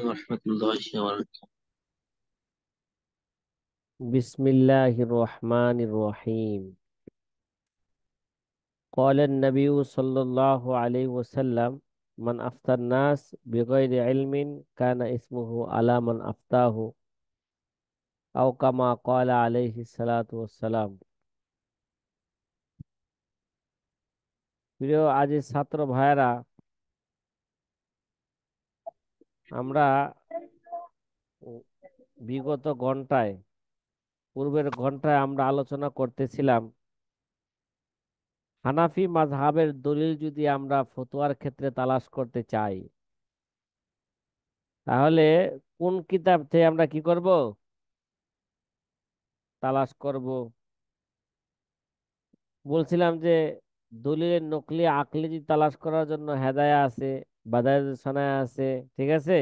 ورحمة الله وبركاته. بسم الله الرحمن الرحيم. قال النبي صلى الله عليه وسلم: من أفتى الناس بغير علم كان اسمه على من أفتاه، أو كما قال عليه الصلاة والسلام। প্রিয় আজিজ ছাত্র ভাইয়েরা, আমরা উ- বিগত ঘন্টায় পূর্বের ঘন্টায় আমরা আলোচনা করতেছিলাম হানাফি মাযহাবের দলিল যদি আমরা ফতোয়ার ক্ষেত্রে তালাশ করতে চাই, তাহলে কোন কিতাব থেকে আমরা কি করব? তালাশ করব। বলছিলাম যে দলিলের নকলি আকলি যদি তালাশ করার জন্য হেদায়া আছে, বাদায়াতুস সানায়া আছে, ঠিক আছে,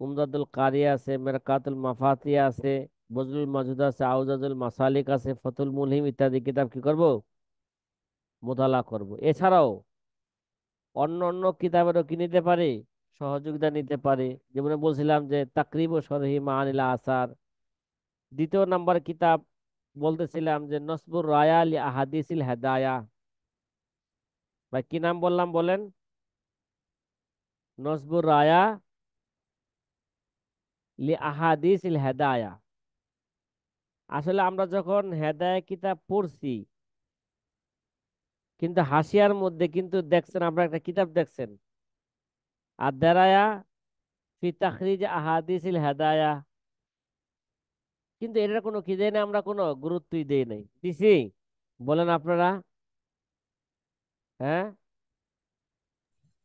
উমদাতুল কারি আছে, মেরকাতুল মাফাতি আছে, বজলুল মাসুদ আছে, আউজাজুল মাসালিক আছে, ফতুল মুলহিম ইত্যাদি কিতাব কি করব? মোতালা করব। এছাড়াও অন্য অন্য কিতাবেরও কি নিতে পারি? সহযোগিতা নিতে পারি। যেমন বলছিলাম যে তাকরিব ও শরহি মাআনিল আসার। দ্বিতীয় নাম্বার কিতাব বলতেছিলাম যে নসবুর রায়া লি আহাদিসিল হেদায়া। ভাই কি নাম বললাম বলেন? নসবুর রায়া লি আহাদিসিল হেদায়া। আসলে আমরা যখন হেদায়া কিতাব পড়ছি, কিন্তু হাসিয়ার মধ্যে কিন্তু দেখছেন, আপনারা একটা কিতাব দেখছেন, আর দেরায়া ফি তাখরিজ আহাদিসিল হেদায়া, কিন্তু এটার কোনো কি দেয় না, আমরা কোনো গুরুত্বই দেই নাই, দিছি? বলেন আপনারা। হ্যাঁ,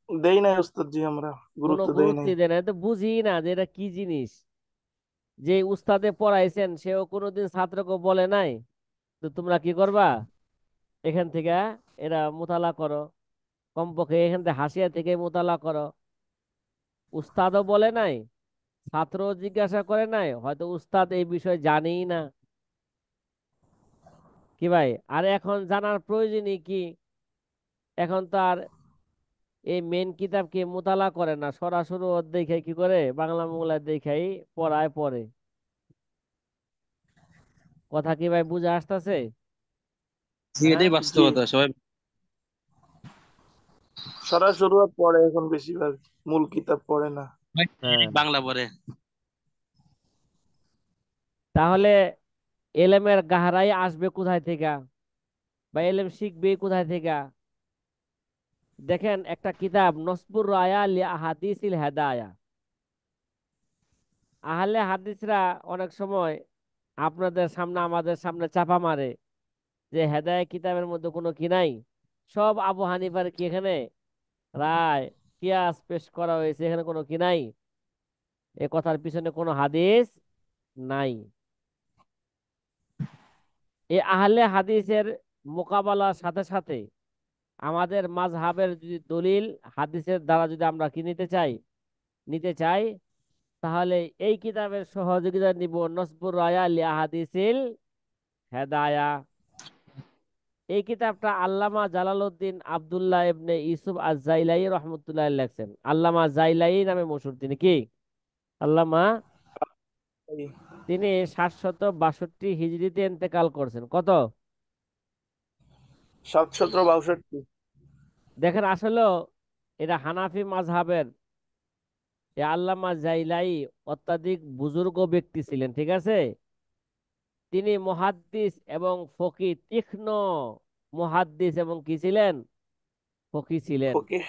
দেই নাই ওস্তাদ জি, আমরা কোনো গুরুত্ব দেই নাই। গুরুত্বই দেয় না, তো বুঝি না যে এটা কি জিনিস। যে উস্তাদে পড়াইছেন সেও কোনোদিন ছাত্রকে বলে নাই তো তোমরা কি করবা, এখান থেকে এরা মোতালা করো, কমপক্ষে এখান থেকে হাসিয়া থেকে মোতালা করো। উস্তাদও বলে নাই, ছাত্র জিজ্ঞাসা করে নাই, হয়তো উস্তাদ এই বিষয়ে জানেই না। কি ভাই, আর এখন জানার প্রয়োজনই কি? এখন তো আর এই মেন কিতাবকে মোতালা করে না, সরাসরি ওর দেখে কি করে, বাংলা মোংলা দেখেই পড়ায় পড়ে। কথা কি ভাই বুঝে আসতেছে? জি, হ্যাঁ, এটাই জি, বাস্তবতা সবাই। সরাসরি পড়ে এখন বেশিরভাগ, মূল কিতাব পড়ে না। হ্যাঁ। বাংলা পড়ে। তাহলে এলেমের গাহরাই আসবে কোথায় থেকে, বা এলেম শিখবে কোথায় থেকে? দেখেন একটা কিতাব নসবুর রায়া লি আহাদিসিল হেদায়া। আহলে হাদিসরা অনেক সময় আপনাদের সামনে আমাদের সামনে চাপা মারে যে হেদায়া কিতাবের মধ্যে কোনো কি নাই, সব আবু হানিফার কি এখানে রায় কিয়াস পেশ করা হয়েছে, এখানে কোনো কি নাই, এ কথার পিছনে কোনো হাদিস নাই। এই আহলে হাদিসের মোকাবেলার সাথে সাথে আমাদের মাযহাবের যদি দলিল হাদিসের দ্বারা যদি আমরা কি নিতে চাই, তাহলে এই কিতাবের সহযোগিতা নিব, নসবুর রায়া লি আহাদিসিল হেদায়া। এই কিতাবটা আল্লামা জালালউদ্দিন আব্দুল্লাহ ইবনে ইউসুফ আজ-জাইলাই রহমতুল্লাহ লেখছেন। আল্লামা জাইলাই নামে মশহুর তিনি, কি আল্লামা। এই তিনি 762 হিজরিতে ইন্তেকাল করছেন। কত? 762। দেখেন আসলে এটা হানাফি মাযহাবের এ আল্লামা জাইলাই অত্যাধিক বুজুর্গ ব্যক্তি ছিলেন, ঠিক আছে। তিনি মুহাদ্দিস এবং ফকিহ, তীক্ষ্ণ মুহাদ্দিস এবং কি ছিলেন, ফকিহ ছিলেন। ফকিহ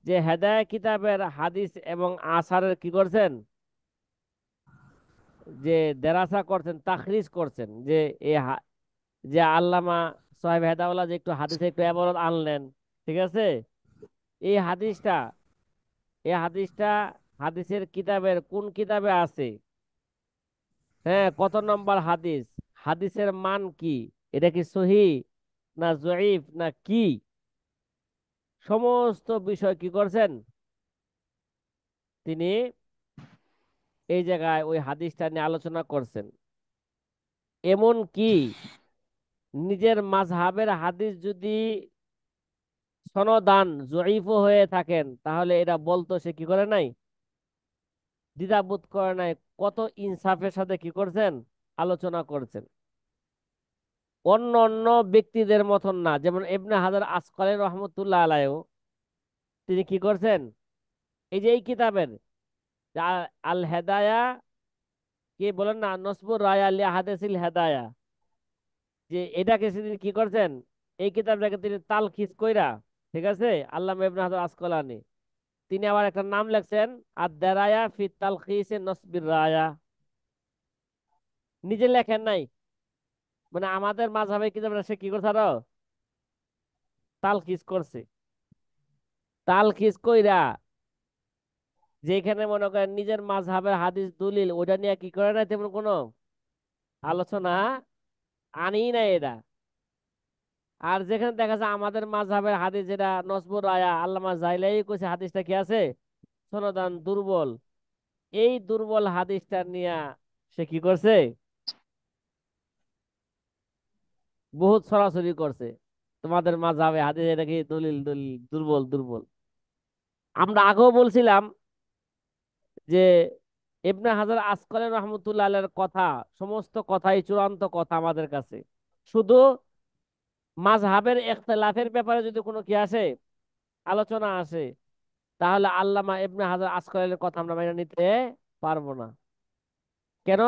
যে হেদায়া কিতাবের হাদিস এবং আসারের কি করছেন, যে দেরাসা করছেন, তাখরিজ করছেন, যে যে আল্লামা সাহেব হেদাউল্লাহ যে একটু হাদিসে একটু এবারত আনলেন, ঠিক আছে। এই হাদিসটা এই হাদিসটা হাদিসের কিতাবের কোন কিতাবে আছে? হ্যাঁ, কত নম্বর হাদিস? হাদিসের মান কি? এটা কি সহিহ না জয়ীফ না কি? সমস্ত বিষয় কি করছেন তিনি, এই জায়গায় ওই হাদিসটা নিয়ে আলোচনা করছেন। এমন কি নিজের মাযহাবের হাদিস যদি সনদান জয়ীফও হয়ে থাকেন, তাহলে এটা বলতো সে কি করে নাই, দ্বিধাবোধ করে নাই, কত ইনসাফের সাথে কি করছেন, আলোচনা করছেন। অন্য অন্য ব্যক্তিদের মতন না, যেমন ইবনে হাজার আসকালী রহমতুল্লাহ আলাইহি তিনি কি করছেন, এই যে এই কিতাবের আল হেদায়া, কি বলেন না, নসবুর রায়া লি হাদিসিল হেদায়া, যে এটাকে তিনি কি করছেন, এই কিতাবটাকে তিনি তালখিস কইরা, ঠিক আছে, আল্লামা ইবনে হাজার আসকালানি তিনি আবার একটা নাম লেখছেন আদ-দারায়া ফি তালখিস নসবির রায়া। নিজে লেখেন নাই, মানে আমাদের মাযহাবে কিতাবটা সে কি করছে, আরো তালখিস করছে। তালখিস কইরা যেখানে মনে করেন নিজের মাযহাবের হাদিস দলিল ওটা নিয়ে কি করে না, তেমন কোনো আলোচনা আনি নাই এটা। আর যেখানে দেখা যায় আমাদের মাযহাবের হাদিস যেটা নসবুর রায়া, আল্লামা জাইলাই কইছে হাদিসটা কি আছে, সনদান দুর্বল, এই দুর্বল হাদিসটা নিয়ে সে কি করছে, বহুত ছড়াছড়ি করছে, তোমাদের মাযহাবে হাদিস এটা কি দলিল দলিল দুর্বল দুর্বল। আমরা আগেও বলছিলাম যে ইবনে হাজার আসকালী রহমতুল্লাহ আলাইহির কথা, সমস্ত কথাই চূড়ান্ত কথা আমাদের কাছে। শুধু মাযহাবের ইখতিলাফের ব্যাপারে যদি কোনো কি আসে, আলোচনা আসে, তাহলে আল্লামা ইবনে হাজার আসকালীর কথা আমরা মেনে নিতে পারবো না। কেন?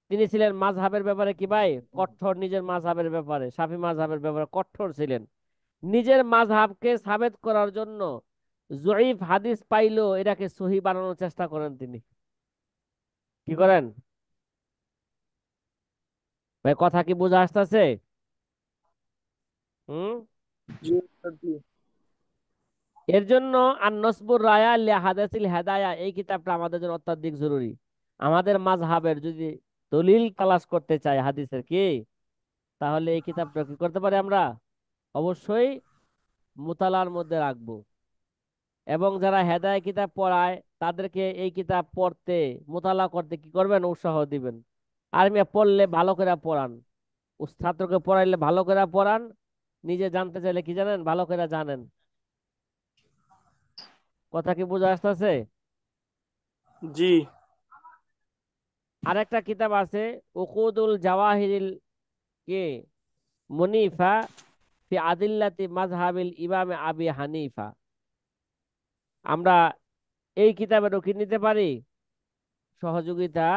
তিনি ছিলেন মাযহাবের ব্যাপারে কি ভাই কঠোর, নিজের মাযহাবের ব্যাপারে, শাফি মাযহাবের ব্যাপারে কঠোর ছিলেন। নিজের মাযহাবকে সাবেত করার জন্য জয়ীফ হাদিস পাইলেও এটাকে সহি বানানোর চেষ্টা করেন তিনি। কি করেন ভাই, কথা কি বোঝা আসতেছে? হুম। জি উস্তাদ, জি। এর জন্য আর নসবুর রায়া লি হাদাসিল হেদায়া এই কিতাবটা আমাদের জন্য অত্যাধিক জরুরি। আমাদের মাযহাবের যদি দলিল তালাশ করতে চাই হাদিসের কি, তাহলে এই কিতাবটা কি করতে পারি আমরা, অবশ্যই মুতালার মধ্যে রাখবো। এবং যারা হেদায় কিতাব পড়ায় তাদেরকে এই কিতাব পড়তে, মুতালা করতে কি করবেন, উৎসাহ দিবেন। আর মিয়া পড়লে ভালো করে পড়ান, ছাত্রকে পড়াইলে ভালো করে পড়ান, নিজে জানতে চাইলে কি জানেন, ভালো করে জানেন। কথা কি বোঝা আসতেছে? জি। আরেকটা কিতাব আছে উকুদুল জাওয়াহিরিল কে মুনিফা ফি আদিল্লাতি মাযহাবিল ইমাম আবি হানিফা। আমরা এই কিতাবেরও কি নিতে পারি, সহযোগিতা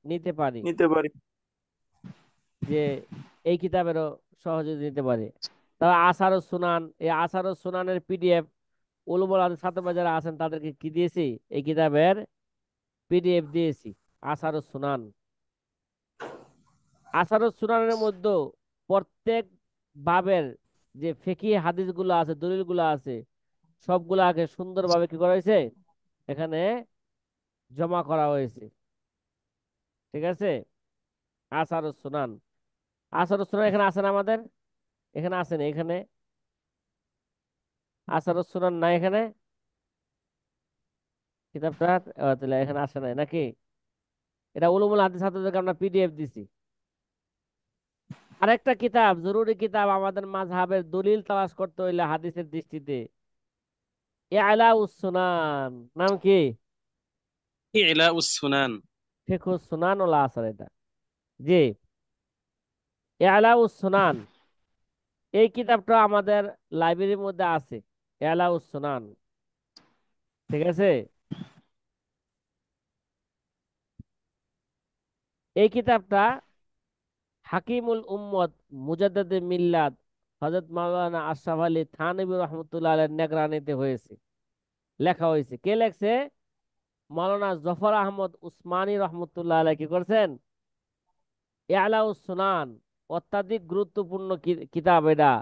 নিতে পারি, নিতে পারি। যে এই কিতাবেরও সহযোগিতা নিতে পারি। তবে আসারুস সুনান, এই আসারুস সুনানের পিডিএফ উলুমুল হাদিস ছাত্র যারা আছেন তাদেরকে কি দিয়েছি, এই কিতাবের পিডিএফ দিয়েছি, আসারুস সুনান। আসারুস সুনানের মধ্যে প্রত্যেক বাবের যে ফিকহি হাদিসগুলো আছে, দলিলগুলো আছে, সবগুলাকে সুন্দরভাবে কি করা হয়েছে, এখানে জমা করা হয়েছে। ঠিক আছে, আসারুস সুনান, আসারুস সুনান এখানে আছেন আমাদের, এখানে আছেন, এখানে আসারুস সুনান নাই এখানে কিতাবটা, তাহলে এখানে আসে নাই নাকি? এটা উলুমুল হাদিস ছাত্রদেরকে আমরা পিডিএফ দিছি। আরেকটা কিতাব, জরুরি কিতাব আমাদের মাযহাবের দলিল তালাশ করতে হইলে হাদিসের দৃষ্টিতে, ইআলাউস সুনান, নাম কি, إعلاء السنان। ফিকহুস সুনান ওল আসার, এটা জি, ইআলাউস সুনান। এই কিতাবটা আমাদের লাইব্রেরির মধ্যে আছে, ইআলাউস সুনান। ঠিক আছে, এই কিতাবটা হাকিমুল উম্মত মুজাদ্দিদ মিল্লাত হযরত মাওলানা আশরাফ আলী থানভী রহমতুল্লাহ আলাইহির নিগরানিতে হয়েছে, লেখা হয়েছে। কে লেখছে? মাওলানা জফর আহমদ উসমানী রহমতুল্লাহ আলাইহি কি করছেন, ইআলাউস সুনান। অত্যাধিক গুরুত্বপূর্ণ কিতাব এটা।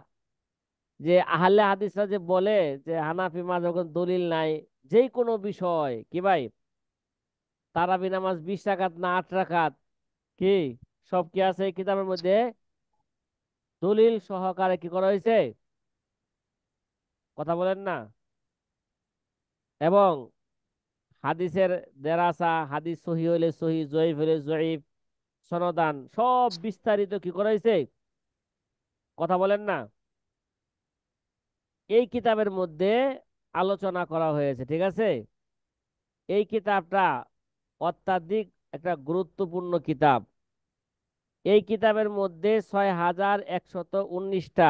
যে আহলে হাদিসরা যে বলে যে হানাফি মাযহাবে কোনো দলিল নাই, যে কোনো বিষয় কি ভাই, তারাবি নামাজ 20 রাকাত না 8 রাকাত, কি সব কি আছে এই কিতাবের মধ্যে, দলিল সহকারে কি করা হয়েছে, কথা বলেন না। এবং হাদিসের দেরাসা, হাদিস সহি হইলে সহি, জয়ীফ হইলে জয়ীফ, সনদান সব বিস্তারিত কি করা হয়েছে, কথা বলেন না। এই কিতাবের মধ্যে আলোচনা করা হয়েছে, ঠিক আছে। এই কিতাবটা অত্যাধিক একটা গুরুত্বপূর্ণ কিতাব। এই কিতাবের মধ্যে 6119টা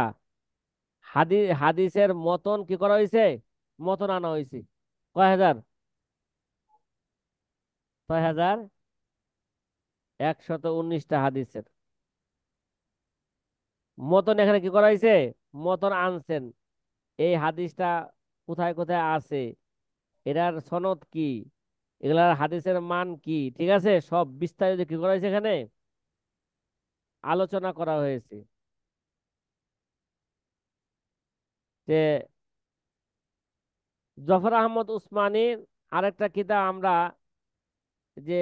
হাদিসের মতন কি করা হয়েছে, মতন আনা হয়েছে। কয় হাজার? 6119টা হাদিসের মতন এখানে কি করা হয়েছে, মতন আনছেন। এই হাদিসটা কোথায় কোথায় আছে, এটার সনদ কি, এগুলার হাদিসের মান কি, ঠিক আছে, সব বিস্তারিত কি করা হয়েছে এখানে আলোচনা করা হয়েছে। যে জফর আহমদ উসমানীর আরেকটা কিতাব আমরা, যে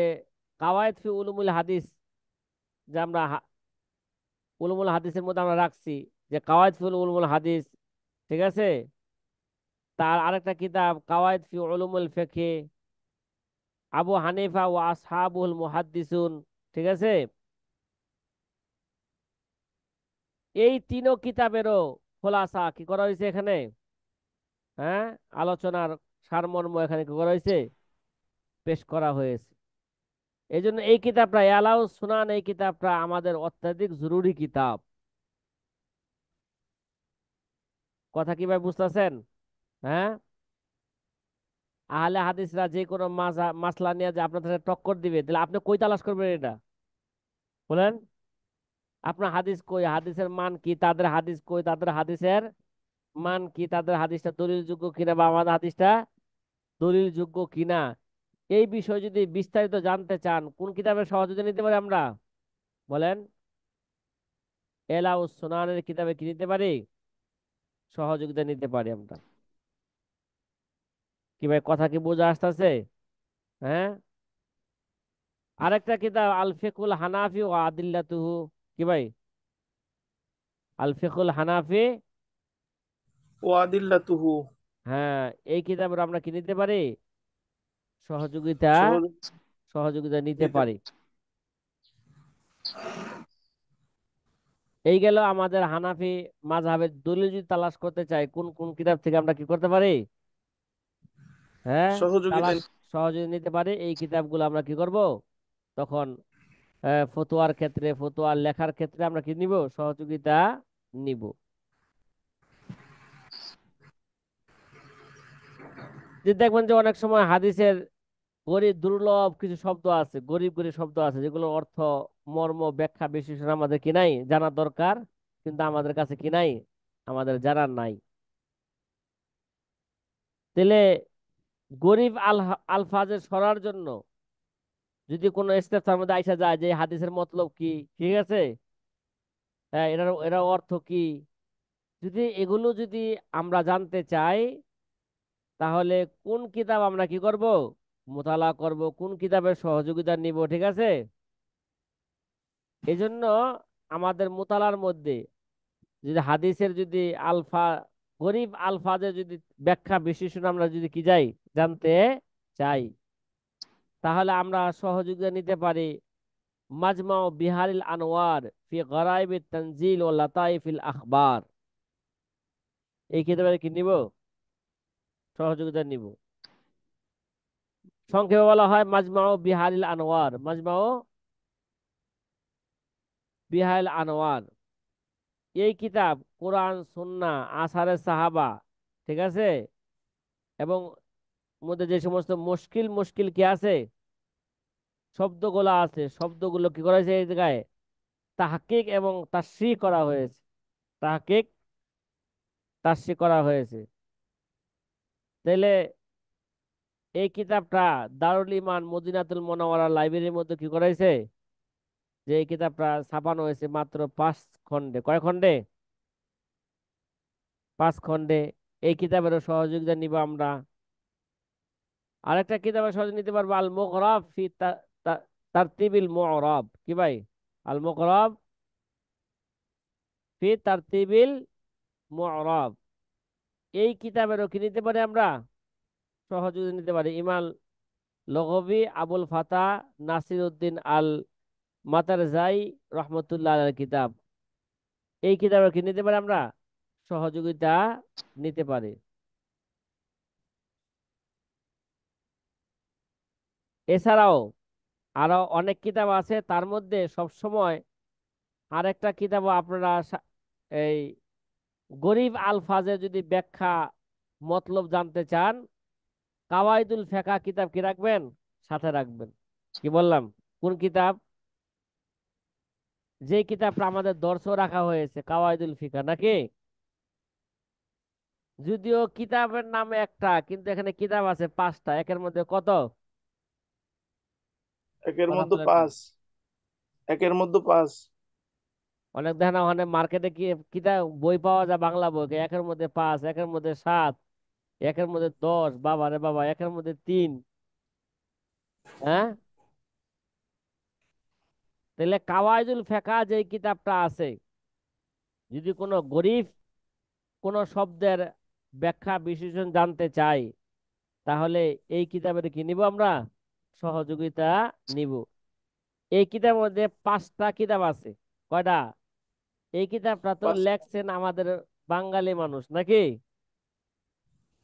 কাওয়ায়েদ ফি উলুমুল হাদিস, যে আমরা উলুমুল হাদিসের মধ্যে আমরা রাখছি, যে কাওয়ায়েদ ফি উলুমুল হাদিস, ঠিক আছে। তার আরেকটা কিতাব কাওয়ায়েদ ফি উলুমুল ফিকহ, আবু হানিফা ও আসহাবুল মুহাদ্দিসুন, ঠিক আছে। এই তিনও কিতাবেরও খোলাসা কি করা হয়েছে এখানে, হ্যাঁ, আলোচনার সারমর্ম এখানে কি করা হয়েছে, পেশ করা হয়েছে। এই জন্য এই কিতাবটা এলাউ সুনান, এই কিতাবটা আমাদের অত্যাধিক জরুরি কিতাব। কথা কি ভাই বুঝতেছেন? হ্যাঁ, আহলে হাদিসরা যে কোনো মাসলা নিয়ে যে আপনার সাথে টক্কর দিবে, তাহলে আপনি কই তালাশ করবেন এটা বলেন? আপনার হাদিস কই, হাদিসের মান কি, তাদের হাদিস কই, তাদের হাদিসের মান কি, তাদের হাদিসটা দলিলযোগ্য কিনা বা আমাদের হাদিসটা দলিলযোগ্য কিনা, এই বিষয়ে যদি বিস্তারিত জানতে চান কোন কিতাবের সহযোগিতা নিতে পারি আমরা বলেন? এলাউস সুনানের কিতাবে কি নিতে পারি, সহযোগিতা নিতে পারি আমরা। কি ভাই কথা কি বোঝা আসতেছে? হ্যাঁ, আরেকটা কিতাব আল ফিকুল হানাফি ও আদিল্লাতুহু, কি ভাই, আল ফিকুল হানাফি, ওয়াদিল্লাতুহু, হ্যাঁ, এই কিতাবের আমরা কি নিতে পারি, সহযোগিতা সহজ সহযোগিতা নিতে নিতে। পারি। এই গেল আমাদের হানাফি মাযহাবের দলিল। যদি তালাশ করতে চাই কোন কোন কিতাব থেকে আমরা কি করতে পারি, হ্যাঁ, সহযোগিতা তালাশ সহজে নিতে পারি, এই কিতাবগুলো আমরা কি করব তখন, ফতোয়ার ক্ষেত্রে, ফতোয়ার লেখার ক্ষেত্রে আমরা কি নিব, সহযোগিতা নিব। যে দেখবেন যে অনেক সময় হাদিসের গরিব দুর্লভ কিছু শব্দ আছে, গরিব গরিব শব্দ আছে, যেগুলো অর্থ মর্ম ব্যাখ্যা বিশ্লেষণ আমাদের কি নাই, জানা দরকার, কিন্তু আমাদের কাছে কি নাই, আমাদের জানার নাই। তাহলে গরিব আলফাজের সরার জন্য যদি কোনো ইস্তেফসার মধ্যে আইসা যায় যে এই হাদিসের মতলব কি, ঠিক আছে, হ্যাঁ, এটার অর্থ কি, যদি এগুলো যদি আমরা জানতে চাই, তাহলে কোন কিতাব আমরা কি করব, মোতালা করব, কোন কিতাবের সহযোগিতা নিব, ঠিক আছে। এই জন্য আমাদের মোতালার মধ্যে যদি হাদিসের যদি আলফা, গরিব আলফাজের যদি ব্যাখ্যা বিশ্লেষণ আমরা যদি কি যাই জানতে চাই, তাহলে আমরা সহযোগিতা নিতে পারি মাজমাউ বিহারিল আনোয়ার ফি গরাইবিত তানজিল ও লাতাইফিল আখবার। এই কিতাবে কি নিব, সহযোগিতা নিব। সংক্ষেপে বলা হয় মাজমাউ বিহারিল আনোয়ার, মাজমাউ বিহারিল আনোয়ার। এই কিতাব কোরআন সুন্নাহ আসারে সাহাবা, ঠিক আছে, এবং মধ্যে যে সমস্ত মুশকিল মুশকিল কি আছে, শব্দগুলো আছে, শব্দগুলো কি করা হয়েছে এই জায়গায় তাহকিক এবং তাসরিহ করা হয়েছে, তাহকিক তাসরিহ করা হয়েছে। তাহলে এই কিতাবটা দারুল ইমান মদিনাতুল মুনাওয়ারা লাইব্রেরির মধ্যে কি করা হয়েছে, যে এই কিতাবটা ছাপানো হয়েছে মাত্র 5 খণ্ডে। কয় খণ্ডে? 5 খণ্ডে। এই কিতাবেরও সহযোগিতা নিব আমরা। আরেকটা কিতাবের সহযোগিতা নিতে পারবো আল মুগরাব ফি তারতিবিল মুরাব, কি ভাই, আল মুগরাব ফি তারতিবিল মুরাব। এই কিতাবেরও কি নিতে পারি আমরা, সহযোগিতা নিতে পারি। ইমাম লগবি আবুল ফাতা নাসির উদ্দিন আল মাতারজাই রহমতুল্লাহ আলাইহির কিতাব, এই কিতাবের কি নিতে পারি আমরা, সহযোগিতা নিতে পারি। এছাড়াও আরো অনেক কিতাব আছে, তার মধ্যে সব সময় আরেকটা কিতাবও আপনারা এই গরিব আলফাজের যদি ব্যাখ্যা মতলব জানতে চান, কাওয়াইদুল ফেকা কিতাব কি রাখবেন, সাথে রাখবেন। কি বললাম, কোন কিতাব? যে কিতাবটা আমাদের দর্শও রাখা হয়েছে, কাওয়াইদুল ফিকা নাকি? যদিও কিতাবের নাম একটা, কিন্তু এখানে কিতাব আছে পাঁচটা, একের মধ্যে কত? একের কথা মধ্যে বলেন না। পাঁচ। একের মধ্যে পাঁচ। অনেক দেখেন ওখানে মার্কেটে কি কিতাব বই পাওয়া যায়, বাংলা বই, একের মধ্যে পাঁচ, একের মধ্যে সাত, একের মধ্যে 10, বাবা রে বাবা, একের মধ্যে 3। হ্যাঁ, তাহলে কাওয়াইদুল ফেকা যে কিতাবটা আছে, যদি কোনো গরিব কোনো শব্দের ব্যাখ্যা বিশ্লেষণ জানতে চাই, তাহলে এই কিতাবের কি নিব আমরা, সহযোগিতা নিব। এই কিতাবের মধ্যে পাঁচটা কিতাব আছে। কয়টা? এই কিতাবটা তো পাঁচ। লেখছেন আমাদের বাঙালি মানুষ নাকি?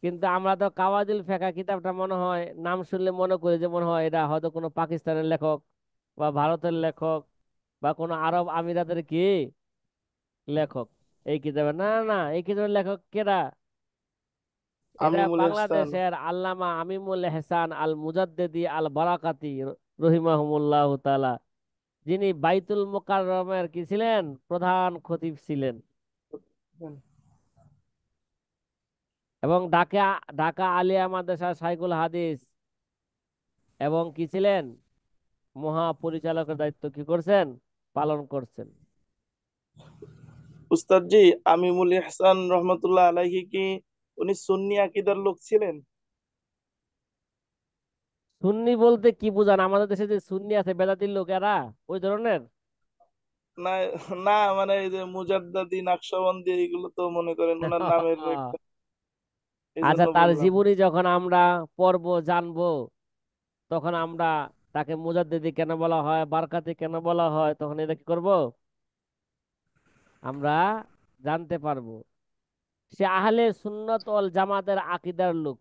কিন্তু আমরা তো কাওয়াজিল ফেকা কিতাবটা মনে হয় নাম শুনলে মনে করি যে মনে হয় এটা হয়তো কোনো পাকিস্তানের লেখক বা ভারতের লেখক বা কোনো আরব আমিরাতের কি লেখক। এই কিতাবের না, না, না, এই কিতাবের লেখক কেডা? এটা আমিমুল ইহসান। বাংলাদেশের আল্লামা আমিমুল এহসান আল মুজাদ্দেদি আল বারাকাতি রহিমাহুমুল্লাহ তাআলা, যিনি বাইতুল মোকাররমের কি ছিলেন, প্রধান খতিব ছিলেন, এবং ঢাকা ঢাকা আলিয়া মাদ্রাসা শাইখুল হাদিস, এবং কি ছিলেন, মহাপরিচালকের দায়িত্ব কি করছেন, পালন করছেন। উস্তাদ জি, আমিমুল ইহসান রহমতুল্লাহ আলাইহি কি উনি সুন্নি আকীদার লোক ছিলেন? সুন্নি বলতে কি বুঝান? আমাদের দেশে যে সুন্নি আছে বেদাতির লোক, এরা ওই ধরনের? না, না, মানে এই যে মুজাদ্দাদি নাকশবন্দি এগুলো তো মনে করেন ওনার নামের একটা, এই আচ্ছা, জন্য তার বললাম। জীবনী যখন আমরা পড়বো জানবো, তখন আমরা তাকে মুজাদ্দিদি কেন বলা হয়, বারকাতি কেন বলা হয়, তখন এটা কি করবো, আমরা জানতে পারবো। সে আহলে সুন্নত ওয়াল জামাতের আকীদার লোক।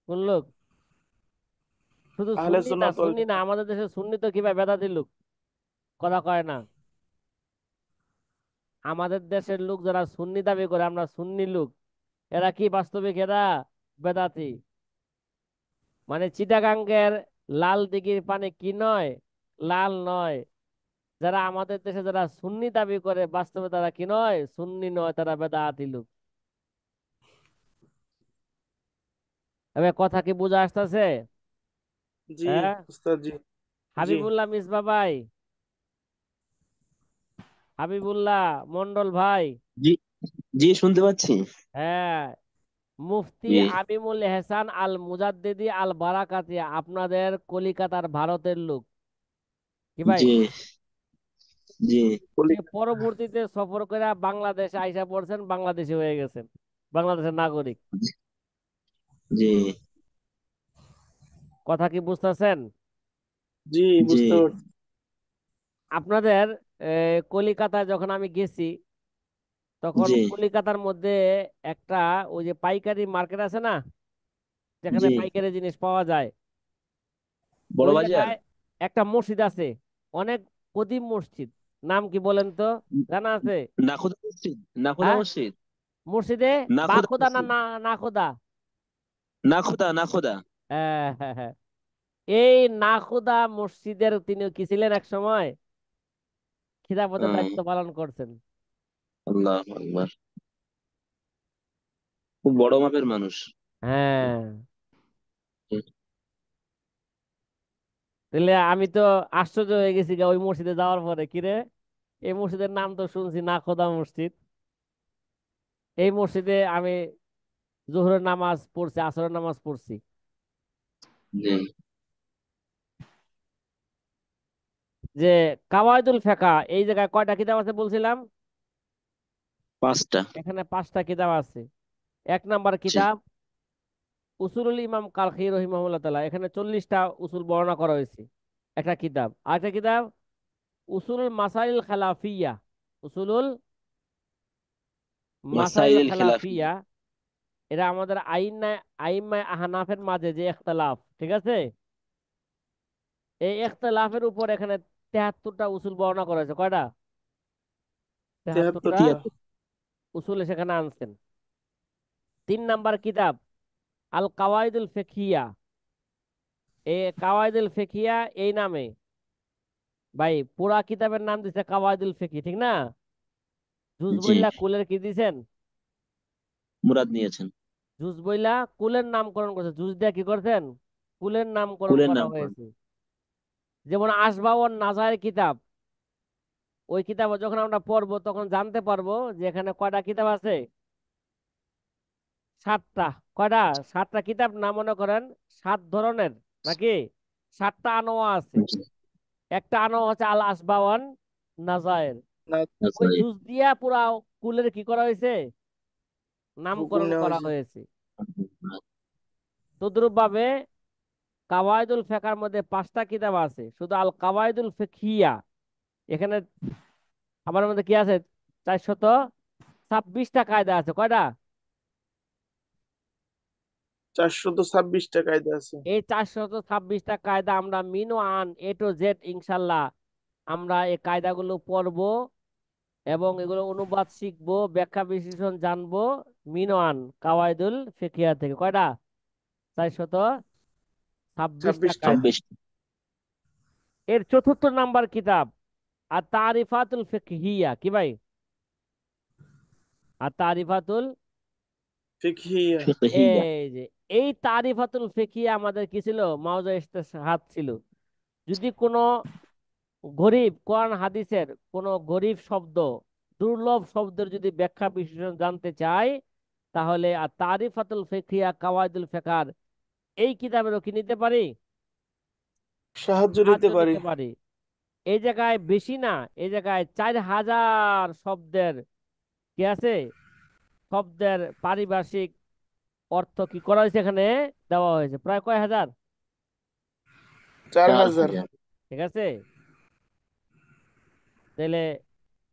কোন লোক? শুধু আহলে সুন্নি না, সুন্নাত ওয়াল সুন্নি না, জামাত। আমাদের দেশে সুন্নি তো কিভাবে বেদাতি লোক, কথা কয় না। আমাদের দেশের লোক যারা সুন্নি দাবি করে, আমরা সুন্নি লোক, এরা কি বাস্তবিক এরা বেদাতি। মানে চিটাগাঙ্গের লাল দিঘির পানি কি নয়, লাল নয়। যারা আমাদের দেশে যারা সুন্নি দাবি করে, বাস্তবে তারা কি নয়, সুন্নি নয়, তারা বেদাতি লোক। এবার কথা কি বুঝা আসতেছে? জি হ্যাঁ, উস্তাদ জি। জি। হাবিবুল্লাহ মিসবা ভাই, হাবিবুল্লাহ মন্ডল ভাই। জি, জি শুনতে পাচ্ছি। হ্যাঁ, মুফতি জি, আমিমুল এহসান আল মুজাদ্দিদি আল বারাকাতি আপনাদের কলিকাতার ভারতের লোক। কি ভাই? জি, জি, বলি। সে পরবর্তীতে সফর করে বাংলাদেশে আইসা পড়ছেন, বাংলাদেশি হয়ে গেছেন, বাংলাদেশের নাগরিক। জি, কথা কি বুঝতেছেন? জি, জি, বুঝতে পারছি। আপনাদের কলিকাতায় যখন আমি গেছি, তখন জি, কলিকাতার মধ্যে একটা ওই যে পাইকারি মার্কেট আছে না, যেখানে জি, পাইকারি জিনিস পাওয়া যায়, বড় ওই বাজার। জায়গায় একটা মসজিদ আছে, অনেক কদিম মসজিদ। নাম কি বলেন তো, জানা আছে? নাখোদা মসজিদ, নাখোদা হ্যাঁ, মসজিদ, মসজিদে বা নাখোদা খোদা না, মসজিদ, না, না খোদা। নাখোদা, নাখোদা। হ্যাঁ, হ্যাঁ, হ্যাঁ, এই নাখোদা মসজিদের তিনি কি ছিলেন এক সময়, খিলাফতের দায়িত্ব পালন করছেন। আল্লাহ আকবার, খুব বড় মাপের মানুষ। হ্যাঁ, তাহলে আমি তো আশ্চর্য হয়ে গেছি গা ওই মসজিদে যাওয়ার পরে, কিরে, এই মসজিদের নাম তো শুনছি নাখোদা মসজিদ। এই মসজিদে আমি জোহরের নামাজ পড়ছি, আসরের নামাজ পড়ছি। জি, যে কাওয়াইদুল ফেকা, এই জায়গায় কয়টা কিতাব আছে বলছিলাম? পাঁচটা। এখানে পাঁচটা কিতাব আছে। এক নাম্বার জি, কিতাব উসুলুল ইমাম কালখি রহিমাহুল্লাহ তাআলা, এখানে 40টা উসুল বর্ণনা করা হয়েছে, একটা কিতাব। আরেকটা কিতাব উসুলুল মাসাইল খালাফিয়া, উসুলুল মাসাইল মাসাইল খেলাফিয়া। খেলাফিয়া, এরা আমাদের আইম্মায়ে আহনাফের মাঝে যে ইখতিলাফ, ঠিক আছে, এই ইখতিলাফের উপর এখানে 73টা উসুল বর্ণনা করা হয়েছে। কয়টা? 73টা 73টা। উসুল সেখানে আনছেন। 3 নাম্বার কিতাব আল কাওয়াইদুল ফিকহিয়া। এই কাওয়াইদুল ফিকহিয়া এই নামে, ভাই পুরা কিতাবের নাম দিছে কাওয়াইদুল ফিকহি, ঠিক না? জুজ জি, বইলা কুলের কি দিছেন? মুরাদ নিয়েছেন। জুজ বইলা কুলের নামকরণ করছে, জুজ দিয়ে কি করছেন? কুলের নামকরণ কুলের করা নাম কোন? হয়েছে। যেমন আসবাউন নাজায়ের কিতাব, ওই কিতাব যখন আমরা পড়বো তখন জানতে পারবো যে এখানে কয়টা কিতাব আছে। 7টা। কয়টা? 7টা কিতাব না, মনে করেন 7 ধরনের, নাকি 7টা আনোয়া আছে। জি, একটা আনোয়া হচ্ছে আল আসবাওয়ান নাজায়ের। না, আচ্ছা, ওই জুজ দিয়া পুরা কুলের কি করা হয়েছে? হুকুম নামকরণ নেওয়া করা হয়েছে। হয়েছে। তদ্রুপ ভাবে কাওয়াইদুল ফিকহের মধ্যে 5টা কিতাব আছে, শুধু আল কাওয়াইদুল ফিকহিয়া। এখানে আমার মধ্যে কি আছে? 426টা কায়দা আছে। কয়টা? 426টা কায়দা আছে। এই 426টা কায়দা আমরা মিন ও আন এ টু জেড ইনশাল্লাহ আমরা এই কায়দাগুলো পড়বো এবং এগুলো অনুবাদ শিখবো, ব্যাখ্যা বিশ্লেষণ জানবো মিন ও আন কাওয়াইদুল ফিকহিয়া থেকে। কয়টা? 426টা 26টা। কায়দা। 26। এর 4র্থ নাম্বার কিতাব আর তারিফাতুল ফিকহিয়া। কি ভাই? আর তারিফাতুল, ফিকহিয়া। ফিকহিয়া। এই যে এই তারিফাতুল ফিকহিয়া আমাদের কি ছিল? মাওজা ইস্তেহাদ ছিল। যদি কোনো গরিব কোরআন হাদিসের কোনো গরিব শব্দ, দুর্লভ শব্দের যদি ব্যাখ্যা বিশ্লেষণ জানতে চাই, তাহলে আর তারিফাতুল ফিকহিয়া কাওয়াইদুল ফিকহার এই কিতাবেরও কি নিতে পারি? সাহায্য সাহায্য নিতে পারি। নিতে পারি। এই জায়গায় বেশি না, এই জায়গায় 4000 শব্দের কি আছে? শব্দের পারিভাষিক অর্থ কি করা হয়েছে এখানে? দেওয়া হয়েছে প্রায় কয় হাজার, 4000। 4000। ঠিক আছে? তাহলে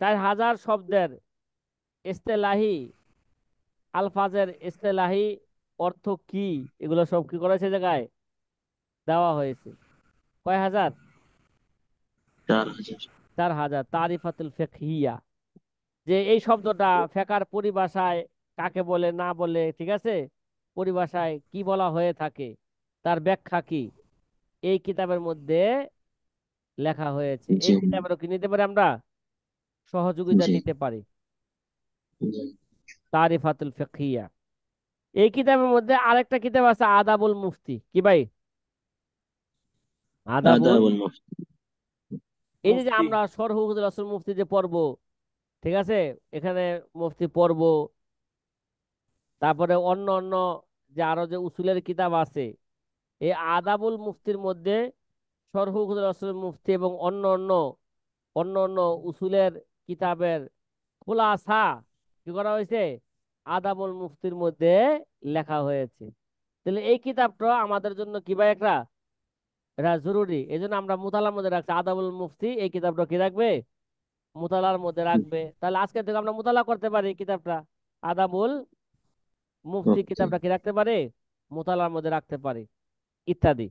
4000 শব্দের ইস্তেলাহি আলফাজের ইস্তেলাহি অর্থ কি, এগুলো সব কি করা হয়েছে জায়গায় দেওয়া হয়েছে। কয় হাজার? 4000। 4000। তারিফাতুল ফিকহিয়া, যে এই শব্দটা ফেকার পরিভাষায় কাকে বলে না বলে, ঠিক আছে, পরিভাষায় কি বলা হয়ে থাকে, তার ব্যাখ্যা কি, এই কিতাবের মধ্যে লেখা হয়েছে। জি, এই কিতাবেরও কি নিতে পারি আমরা? সহযোগিতা জি, নিতে পারি। জি। তারিফাতুল ফিকহিয়া। এই কিতাবের মধ্যে আরেকটা কিতাব আছে আদাবুল মুফতি। কি ভাই? আদাবুল, আদাবুল মুফতি। এই যে মুফতি। আমরা সরহ রাসূল মুফতি যে পড়বো, ঠিক আছে, এখানে মুফতি পড়বো, তারপরে অন্য অন্য যে আরো যে উসুলের কিতাব আছে, এই আদাবুল মুফতির মধ্যে সরহ রাসূল মুফতি এবং অন্য অন্য অন্য অন্য উসুলের কিতাবের খুলাসা কি করা হয়েছে? আদাবুল মুফতির মধ্যে লেখা হয়েছে। তাহলে এই কিতাবটা আমাদের জন্য কি ভাই একটা, এটা জরুরি। এই জন্য আমরা মুতালার মধ্যে রাখছি। আদাবুল মুফতি এই কিতাবটা কি রাখবে? মুতালার মধ্যে রাখবে। তাহলে আজকে থেকে আমরা মুতালা করতে পারি কিতাবটা। আদাবুল মুফতি মুফতি। কিতাবটা কি রাখতে পারি? মুতালার মধ্যে রাখতে পারি, ইত্যাদি।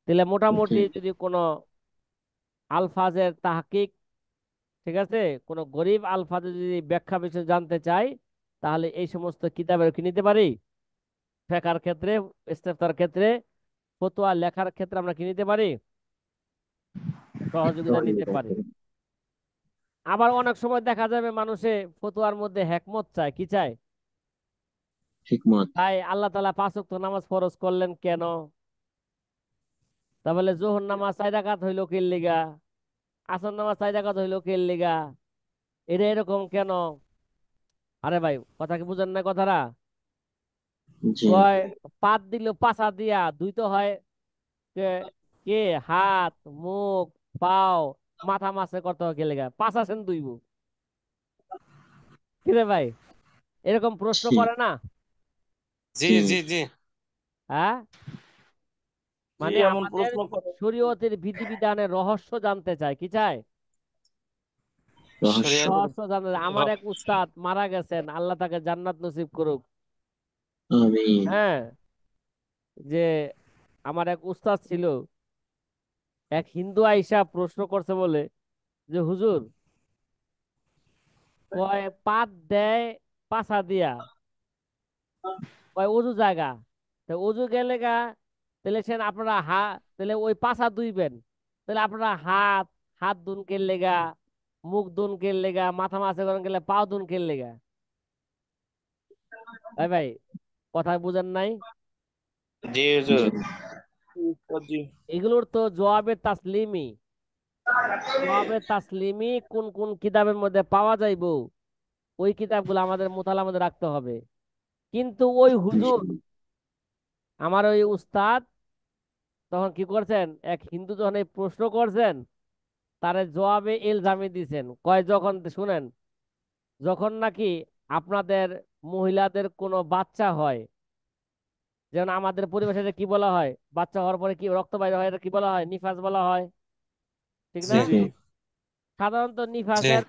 তাহলে জি, মোটামুটি যদি কোনো আলফাজের তাহকিক, ঠিক আছে, কোনো গরিব আলফাজের যদি ব্যাখ্যা বিষয়ে জানতে চাই, তাহলে এই সমস্ত কিতাবের কি নিতে পারি? ফেকার ক্ষেত্রে, ইস্তেফতার ক্ষেত্রে, ফতোয়া লেখার ক্ষেত্রে আমরা কি নিতে পারি? সহযোগিতা নিতে সহযোগিতা পারি। করে। আবার অনেক সময় দেখা যাবে মানুষে ফতোয়ার মধ্যে হেকমত চায়। কি চায়? হিকমত। তাই আল্লাহ তাআলা 5 ওয়াক্ত নামাজ ফরজ করলেন কেন? তাহলে জোহর নামাজ 4 রাকাত হইলো কের লিগা? আসর নামাজ 4 রাকাত হইলো কের লিগা? এটা এরকম কেন? আরে ভাই, কথা কি বুঝেন না কথাটা? জি, কয় পাত দিল পাছা দিয়া ধুইতে হয় কে? কে? হাত, মুখ, পাও, মাথা মাসে করতে হয় কে লিগা? পাছা সেন ধুইব? কিরে ভাই, এরকম প্রশ্ন জি, করে না? জি জি, জি জি। হ্যাঁ, জি, মানে এমন আমাদের প্রশ্ন করে। শরীয়তের বিধিবিধানের রহস্য জানতে চায়। কি চায়? রহস্য। শরিয়াত রহস্য জানতে চাই। আমার এক উস্তাদ মারা গেছেন, আল্লাহ তাকে জান্নাত নসিব করুক। আমিন। হ্যাঁ, যে আমার এক উস্তাদ ছিল, এক হিন্দু আইসা প্রশ্ন করছে বলে যে হুজুর, কয় পাত দেয় পাছা দিয়া, কয় অজু জায়গা, তো অজু গেলে গা, তাহলে সেন আপনারা তাহলে ওই পাছা ধুইবেন, তাহলে আপনারা হাত হাত ধুন কে লেগা, মুখ ধুন কে লেগা, মাথা মাছে করেন গেলে পাও ধুন কে লেগা? ভাই ভাই, কথা বুঝেন নাই? জি হুজুর। জি জি এগুলোর তো জবাবে তাসলিমি, জবাবে তাসলিমি কোন কোন কিতাবের মধ্যে পাওয়া যাইবো, ওই কিতাবগুলো আমাদের মোতালার মধ্যে রাখতে হবে। কিন্তু ওই জি হুজুর, আমার ওই উস্তাদ, তখন কি করছেন, এক হিন্দু যখন এই প্রশ্ন করছেন, তারে জবাবে ইলজামি দিছেন, কয় যখন শুনেন, যখন নাকি আপনাদের মহিলাদের কোনো বাচ্চা হয়, যেমন আমাদের পরিবেশে এটা কি বলা হয়, বাচ্চা হওয়ার পরে কি রক্ত বাইরে হয়, এটা কি বলা হয়, নিফাস বলা হয়, ঠিক জি না? জি সাধারণত জি নিফাসের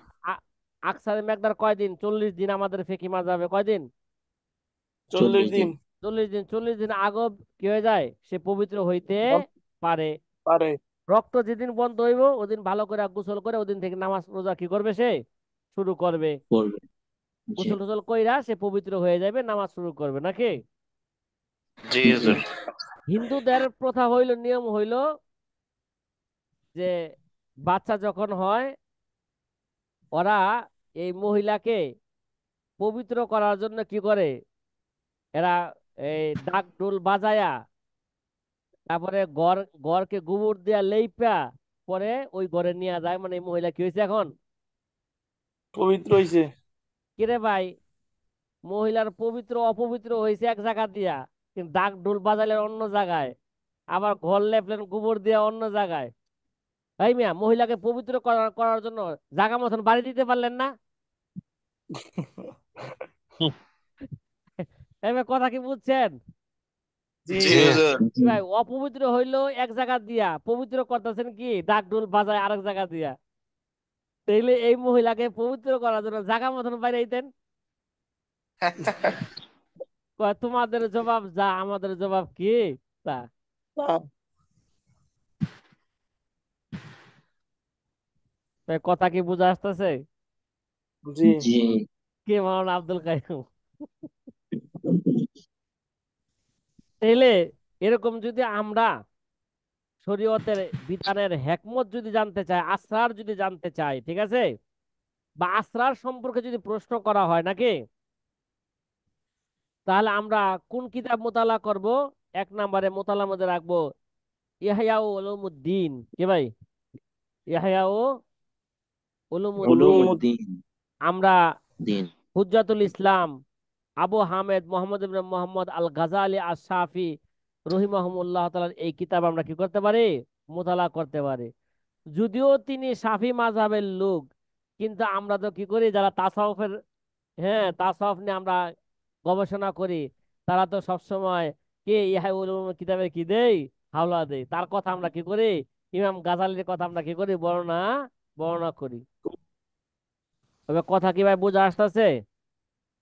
আকসারে মেকদার কয়দিন? 40 দিন। আমাদের ফিকি মাযহাবে কয়দিন? 40 40 দিন। দিন। 40 দিন। 40 দিন আগেও কি হয়ে যায়, সে পবিত্র হইতে বল- পারে। পারে। রক্ত যেদিন বন্ধ হইব, ওদিন ভালো করে গোসল করে ওদিন থেকে নামাজ রোজা কি করবে সে? শুরু করবে। করবে। জি গোসল টোসল কইরা সে পবিত্র হয়ে যাবে, নামাজ শুরু করবে নাকি? জি জি হুজুর। হিন্দুদের প্রথা হইল, নিয়ম হইল যে বাচ্চা যখন হয়, ওরা এই মহিলাকে পবিত্র করার জন্য কি করে, এরা এই ডাক ডোল বাজায়া, তারপরে ঘরকে গোবর দিয়া লেইপা, পরে ওই ঘরে নিয়ে যায়। মানে এই মহিলা কি হয়েছে এখন? পবিত্র হইছে। কিরে ভাই, মহিলার পবিত্র অপবিত্র হয়েছে এক জায়গা দিয়া, কিন্তু ডাক ঢোল বাজাইলেন অন্য জায়গায়, আবার ঘর লেপলেন গোবর দিয়া অন্য জায়গায়। তাই মিয়া, মহিলাকে পবিত্র করার করার জন্য জাগা মতন বাড়ি দিতে পারলেন না? এই মিয়া, কথা কি বুঝছেন? জি জি হুজুর। হুজুর। কি জি ভাই, অপবিত্র হইলো এক জায়গা দিয়া, পবিত্র করতেছেন কি ডাক ঢোল বাজায় আরেক জায়গা দিয়া? তাইলে এই মহিলাকে পবিত্র করার জন্য জাগা মতন বাইরে দিতেন। কয় তোমাদের জবাব যা, আমাদের জবাব কি তা? ভাই, কথা কি বুঝা আসতেছে? জি জি কে মাওলানা আব্দুল কাইয়ুম? তাইলে এরকম যদি আমরা শরীয়তের বিধানের হেকমত যদি জানতে চাই, আসরার যদি জানতে চাই, ঠিক আছে, বা আসরার সম্পর্কে যদি প্রশ্ন করা হয় নাকি, তাহলে আমরা কোন কিতাব মোতালা করব? এক নম্বরে মোতালার মধ্যে রাখবো ইহয়া উলুমুদ্দিন। কি ভাই? ইহয়া উলুমুদ্দিন। উলুমুদ্দিন। আমরা দিন। হুজ্জাতুল ইসলাম আবু হামেদ মোহাম্মদ ইবনে মোহাম্মদ আল গাজালি আশ শাফি রহিমাহুমুল্লাহ তাআলার এই কিতাব আমরা কি করতে পারি? মোতালা করতে পারি। যদিও তিনি শাফি মাযহাবের লোক, কিন্তু আমরা তো কি করি, যারা তাসাউফের, হ্যাঁ, তাসাউফ নিয়ে আমরা গবেষণা করি, তারা তো সবসময় কে ইহয়া উলুম কিতাবে কি দেই, হাওলা দেই। তার কথা আমরা কি করি, ইমাম গাজালির কথা আমরা কি করি, বর্ণনা বর্ণনা করি। তবে কথা কি ভাই বুঝা আসতেছে?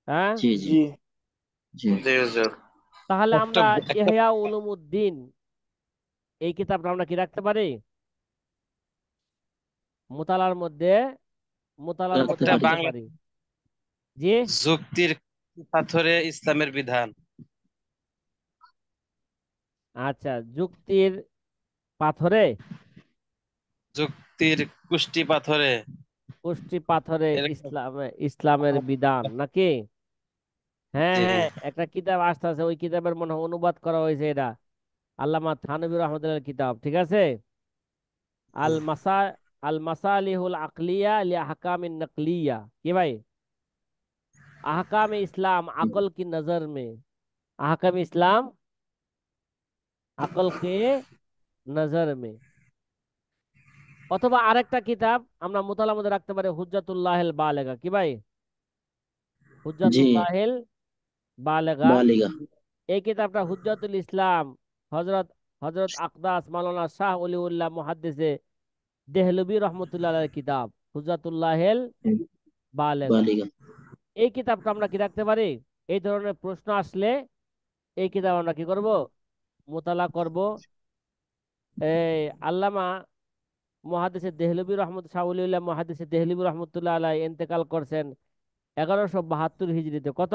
হ্যাঁ। জি জি জি জি জি হুজুর। তাহলে একটা আমরা একটা ইহয়া উলুমুদ্দিন এই কিতাবটা আমরা কি রাখতে পারি মোতালার মধ্যে? মোতালার রাখতে মধ্যে একটা পারি। রাখতে বাংলা পারি। জি। যুক্তির পাথরে ইসলামের বিধান। আচ্ছা, যুক্তির পাথরে, যুক্তির কুষ্টি পাথরে কুষ্টি পাথরে এরকম। ইসলামের বিধান নাকি? হ্যাঁ জি হ্যাঁ, একটা কিতাব আসতেছে, ওই কিতাবের মনে হয় অনুবাদ করা হয়েছে এটা, আল্লামা থানভী রহমতুল্লাহর কিতাব, ঠিক আছে। আল মাসা আল মাসালিহুল আকলিয়া লি আহকামিন নকলিয়া। কি ভাই? আহকাম इस्लाम अकल की नजर में, আহকাম ইসলাম আকল के नजर में। অথবা আরেকটা কিতাব আমরা মোতালার মধ্যে রাখতে পারি, হুজ্জাতুল্লাহিল বালেগা। কি ভাই? জি হুজ্জাতুল্লাহিল বালেগা। বালিগা। এই কিতাবটা হুজ্জাতুল ইসলাম হযরত হযরত আকদাস মাওলানা শাহ ওলিউল্লাহ মুহাদ্দিসে দেহলভী রহমতুল্লাহ আলাইহির কিতাব। হুজ্জাতুল্লাহিল বালেগা। বালিগা। এই কিতাবটা আমরা কি রাখতে পারি? এই ধরনের প্রশ্ন আসলে এই কিতাব আমরা কি করব? মোতালা করব। এই আল্লামা মুহাদ্দিসে দেহলভী শাহুলিল্লাহ মুহাদ্দিসে দেহলভী রহমতুল্লাহ আলাই ইন্তেকাল করছেন 1172 হিজরিতে। কত?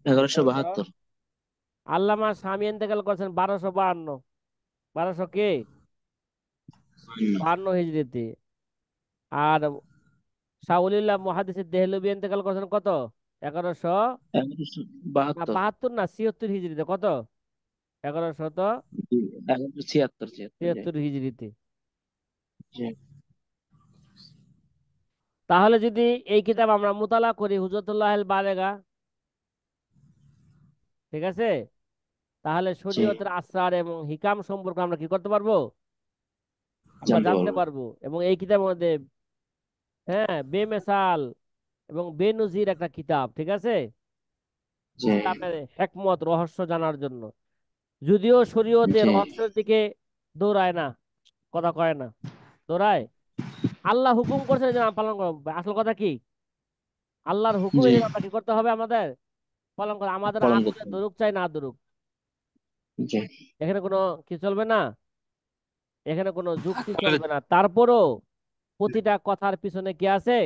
1172। আল্লামা শামী ইন্তেকাল করছেন 1252। 1200 কে 52 হিজরিতে। আর শাহুলিল্লাহ মুহাদ্দিসে দেহলভী ইন্তেকাল করছেন কত? 1100 না 1172। 72 না 76 হিজরিতে। কত? 1176 জি। 1176 হিজরিতে। জি তাহলে যদি এই কিতাব আমরা মুতালা করি হুজতুল্লাহিল বালেগা, ঠিক আছে, তাহলে জি শরীয়তের আসরার এবং হিকাম সম্পর্কে আমরা কি করতে পারবো? আমরা জানতে জানতে পারবো। পারবো। এবং এই কিতাবের মধ্যে হ্যাঁ বেমেসাল এবং বেনজির একটা কিতাব, ঠিক আছে, জি ইসলামের হেকমত রহস্য জানার জন্য। যদিও শরীয়তে জি রহস্যের দিকে দৌড়ায় না, কথা কয় না, দৌড়ায়। আল্লাহ হুকুম করছে যে আমরা পালন করবো। আসল কথা কি? আল্লাহর হুকুমে জি যেন আমরা কি করতে হবে? আমাদের পালন করে। আমাদের পালন আগুনে করতে হবে। ধরুক চাই না ধরুক, জি এখানে কোনো কি চলবে না, এখানে কোনো যুক্তি আসলে চলবে না। তারপরও প্রতিটা কথার পিছনে কি আছে?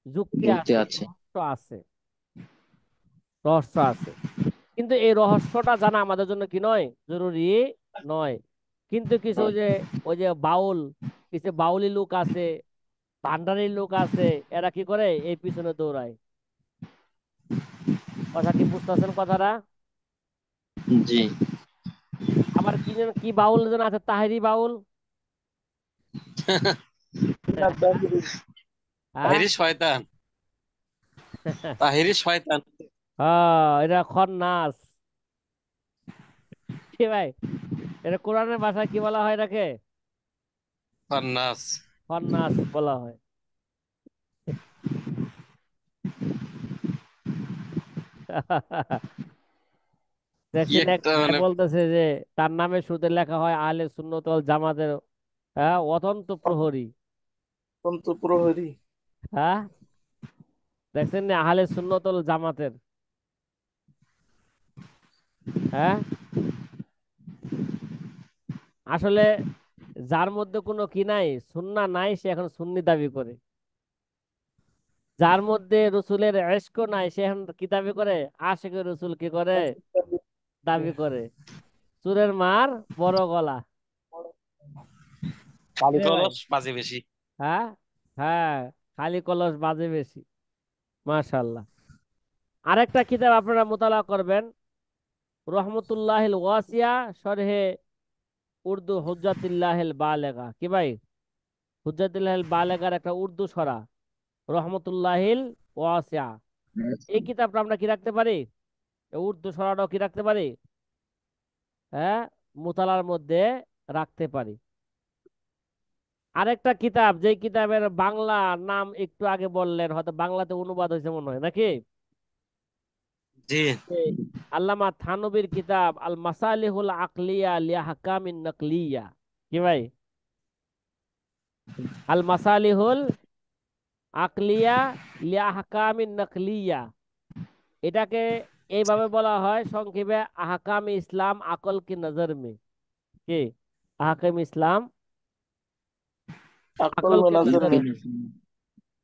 যুক্তি যুক্তি আছে, আছে। রহস্য আছে, রহস্য আছে। কিন্তু এই রহস্যটা জানা আমাদের জন্য কি নয়? জরুরি নয়। কিন্তু কিছু ওই যে বাউল, কিছু বাউলি লোক আছে, ভান্ডারি লোক আছে, এরা কি করে? এই পিছনে দৌড়ায়। কথা কি বুঝতেছেন কথাটা? জি আবার কি যেন কি বাউল যেন আছে, তাহেরি বাউল। হ্যাঁ তাহিরি শয়তান, তাহিরি শয়তান। হ্যাঁ, এটা খন্নাস। কি ভাই, এটা কোরআনের ভাষায় কি বলা হয় এটাকে? খান্নাস। খন্নাস বলা হয়। কি দেখছেন এক একটা ভাই মানে বলতেছে যে তার নামে সুদে লেখা হয় আহলে সুন্নাত ওয়াল জামাতের অতন্ত প্রহরী। অত্যন্ত প্রহরী। হ্যাঁ, দেখছেন না আহলে সুন্নাত ওয়াল জামাতের? হ্যাঁ, আসলে যার মধ্যে কোনো কি নাই, সুন্নাহ নাই, সে এখন সুন্নি দাবি করে। যার মধ্যে রসুলের ইশক নাই, সে এখন কি দাবি করে? আশিকে রসুল কি করে দাবি করে। চুরের মার বড় গলা। কালি কিরে ভাই? কলস বাজে বেশি। হ্যাঁ, হ্যাঁ, খালি কলস বাজে বেশি। মাশাআল্লাহ। আরেকটা কিতাব আপনারা মোতালা করবেন, রহমতুল্লাহিল ওয়াসিয়া শরহে উর্দু হুজ্জাতুল্লাহিল বালেগা। কি ভাই? হুজ্জাতুল্লাহিল বালেগার একটা উর্দু সরা, রহমতুল্লাহিল ওয়াসিয়া। এই কিতাবটা আমরা কি রাখতে পারি? এই উর্দু সরাটাও কি রাখতে পারি? হ্যাঁ, মোতালার মধ্যে রাখতে পারি। আরেকটা কিতাব, যে কিতাবের বাংলা নাম একটু আগে বললেন, হয়তো বাংলাতে অনুবাদ হয়েছে মনে হয় নাকি? জি এই আল্লামা থানবীর কিতাব আল মাসালিহুল আকলিয়া লিয়া হাকামিন নাকলিয়া। কি ভাই? আল মাসালিহুল আকলিয়া লিয়া হাকামিন নাকলিয়া, এটাকে এইভাবে বলা হয় সংক্ষেপে আহকাম ইসলাম আকল কি নজর মে। কি আহকাম ইসলাম আকল আকল মে কে নজর নজর মে। মে।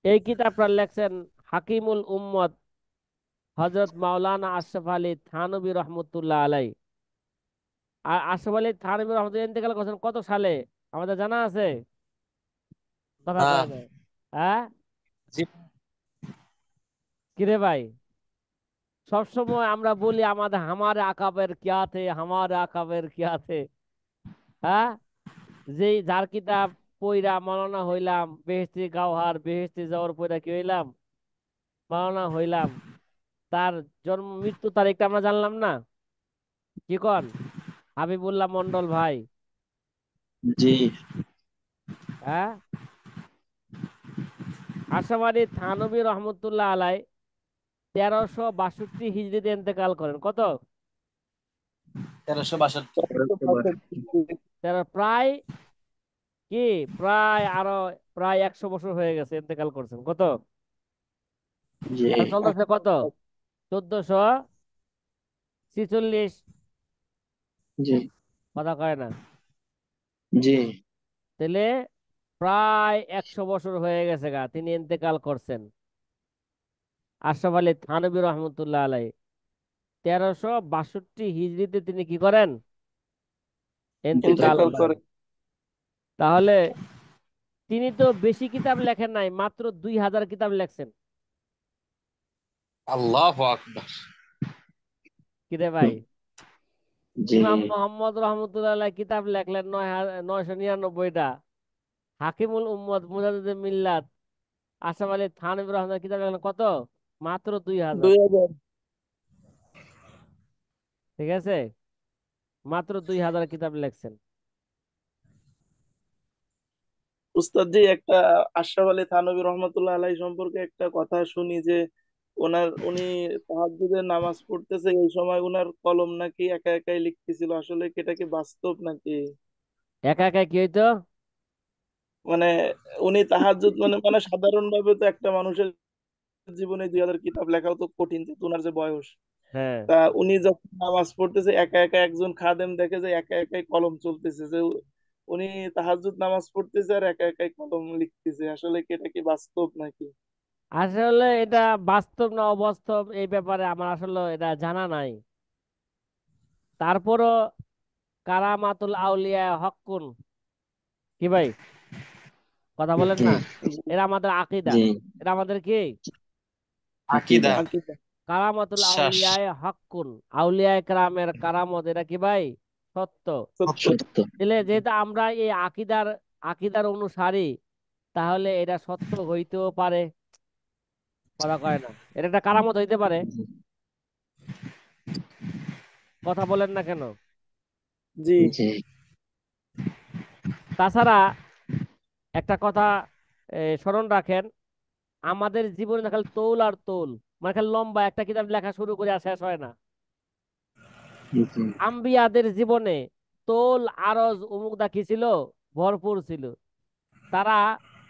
এই কিতাবটা লেখছেন হাকিমুল উম্মত হজরত মাওলানা আশরাফ আলী থানবী রহমতুল্লাহ আলাই। আর আশরাফ আলী থানবী রহমতুল্লাহ ইন্তেকাল করেছেন কত সালে? আমাদের জানা আছে? কথা হ্যাঁ কয় না। হ্যাঁ, জি। কিরে ভাই, সবসময় আমরা বলি আমাদের হামারে আকাবের কিয়া থে, হামারে আকাবের কিয়া থে। হ্যাঁ, যেই যার কিতাব পইরা মাওলানা হইলাম, বেহেশতি গাওহার বেহেশতি যাওয়ার পইরা কি হইলাম? মাওলানা হইলাম। তার জন্ম মৃত্যু তারিখটা আমরা জানলাম না। কি কন হাবিবুল্লাহ মন্ডল ভাই? জি হ্যাঁ, আশরাফ আলী থানবী রহমতুল্লাহ আলাই 1362 হিজরিতে ইন্তেকাল করেন। কত? 1362। তেরো প্রায় কি আরো প্রায় 100 বছর হয়ে গেছে ইন্তেকাল করছেন। কত জি এখন চলতেছে? কত? 1446। জি কথা কয় না। জি তাহলে প্রায় 100 বছর হয়ে গেছে গা তিনি ইন্তেকাল করছেন। আশরাফ আলী থানভী রহমতুল্লাহ আলাই 1362 হিজরিতে তিনি কি করেন? ইন্তেকাল ইন্তেকাল করেন। করে। তাহলে তিনি তো বেশি কিতাব লেখেন নাই, মাত্র 2000 কিতাব লেখছেন। আল্লাহু আকবার। কিরে ভাই, জি ইমাম মোহাম্মদ রহমতুল্লাহ আলাই কিতাব লেখলেন 999টা। হাকিমুল উম্মত মুজাদ্দিদুল মিল্লাত আশরাফ আলী থানভী রহমতুল্লাহ কিতাব লেখলেন কত? মাত্র 2000। 2000। ঠিক আছে, মাত্র 2000 কিতাব লেখছেন। উস্তাদ জি, একটা আশরাফ আলী থানভী রহমতুল্লাহ আলাই সম্পর্কে একটা কথা শুনি যে উনি তাহাজ্জুদের নামাজ পড়তেছে এই সময় উনার কলম নাকি একা একাই লিখতেছিল। আসলে কি এটা কি বাস্তব নাকি? একা একা কি হইতো? মানে উনি তাহাজ্জুদ মানে মানে সাধারণ ভাবে তো একটা মানুষের জীবনে 2000 কিতাব লেখাও তো কঠিন, যেহেতু উনার যে বয়স। হ্যাঁ, তা উনি যখন নামাজ পড়তেছে একা একা একজন খাদেম দেখে যে একা একাই কলম চলতেছে, যে উনি তাহাজ্জুদ নামাজ পড়তেছে আর একা একাই কলম লিখতেছে। আসলে কি এটা কি বাস্তব নাকি? আসলে এটা বাস্তব না অবাস্তব এই ব্যাপারে আমার আসলে এটা জানা নাই। তারপরও কারামাতুল আউলিয়া হক্কুন, কি ভাই কথা বলেন জি না? এরা আমাদের আকীদা, জি এটা আমাদের কি? আকিদা। আকীদা, আকিদা। কারামাতুল বিশ্বাস, আউলিয়ায় হক্কুন, আউলিয়া কেরামের কারামত, এটা কি ভাই? সত্য। সত্য। সত্য। তাহলে যেহেতু আমরা এই আকিদার অনুসারী, তাহলে এটা সত্য হইতেও পারে। কথা কয় না, এটা একটা কারামত হইতে পারে। জি কথা বলেন না কেন? জি। জি তাছাড়া একটা কথা স্মরণ রাখেন, আমাদের জীবনে খালি তৌল আর তৌল, মানে খালি লম্বা একটা কিতাব লেখা শুরু করে আর শেষ হয় না। জি আম্বিয়াদের জীবনে তোল আরজ উমুক দা কি ছিল? ভরপুর ছিল। তারা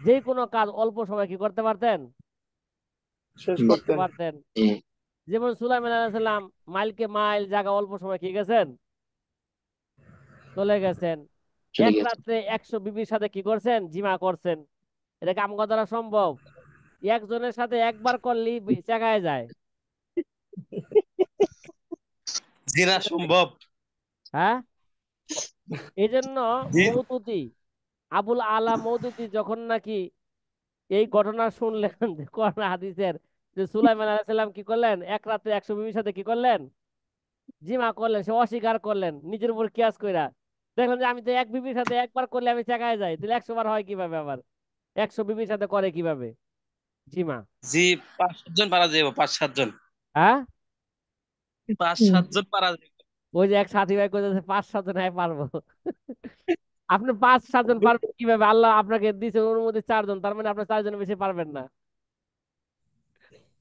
যে কোনো কাজ অল্প সময় কি করতে পারতেন? শেষ করতে করতেন। পারতেন। জি যেমন সুলাইমান আলাইহিস সালাম মাইলকে মাইল জায়গা অল্প সময় কি গেছেন? চলে গেছেন। চলে এক গেছে। রাত্রে 100 বিবির সাথে কি করছেন? জিমা করছেন। এটা কাম করা দ্বারা সম্ভব? একজনের সাথে একবার করলেই চেকায় যায়। জিনা সম্ভব। হ্যাঁ, এই জন্য জি, মওদুদি, আবুল আলা মওদুদি যখন নাকি এই ঘটনা শুনলেন যে কোরআন হাদিসের, যে সুলাইমান আলাইহিস সালাম কি করলেন? এক রাতে 100 বিবির সাথে কি করলেন? জিমা করলেন। সে অস্বীকার করলেন নিজের উপর কিয়াস কইরা। দেখলেন যে আমি তো এক বিবির সাথে একবার করলে আমি চেকায় যাই, তাহলে 100 বার হয় কিভাবে? আবার 100 বিবির সাথে করে কিভাবে জিমা? জি, 5-7 জন পারা যাবে, 5-7 জন, হ্যাঁ, 5-7 জন পারা যাবে। ওই যে এক সাথী ভাই কইতেছে 5-7 জন হ্যাঁ পারবো। আপনি 5-7 জন পারবেন কিভাবে? আল্লাহ আপনাকে দিয়েছে অনুমতি 4 জন, তার মানে আপনি 4 জনের বেশি পারবেন না।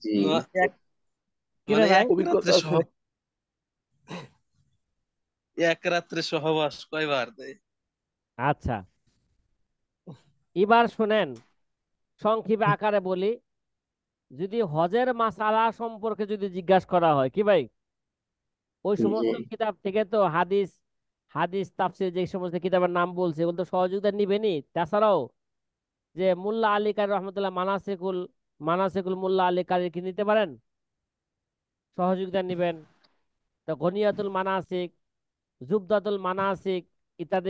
জি এক কিরে মানে ভাই? অভিজ্ঞতা আছে। এক রাত্রে সহবাস কয়বার দেয়? আচ্ছা, এবার শুনেন, সংক্ষেপে আকারে বলি। যদি হজের মাসালা সম্পর্কে যদি জিজ্ঞাসা করা হয়, কি ভাই, ওই জি সমস্ত কিতাব থেকে তো হাদিস হাদিস তাফসীর যে সমস্ত কিতাবের নাম বলছে ওগুলো তো সহযোগিতা নিবেনি। তাছাড়াও যে মুল্লা আলী কারি রহমতুল্লাহ মানাসিকুল মুল্লা আলী কারি কি নিতে পারেন? সহযোগিতা নিবেন। তো গনিয়াতুল মানাসিক, জুবদাতুল মানাসিক ইত্যাদি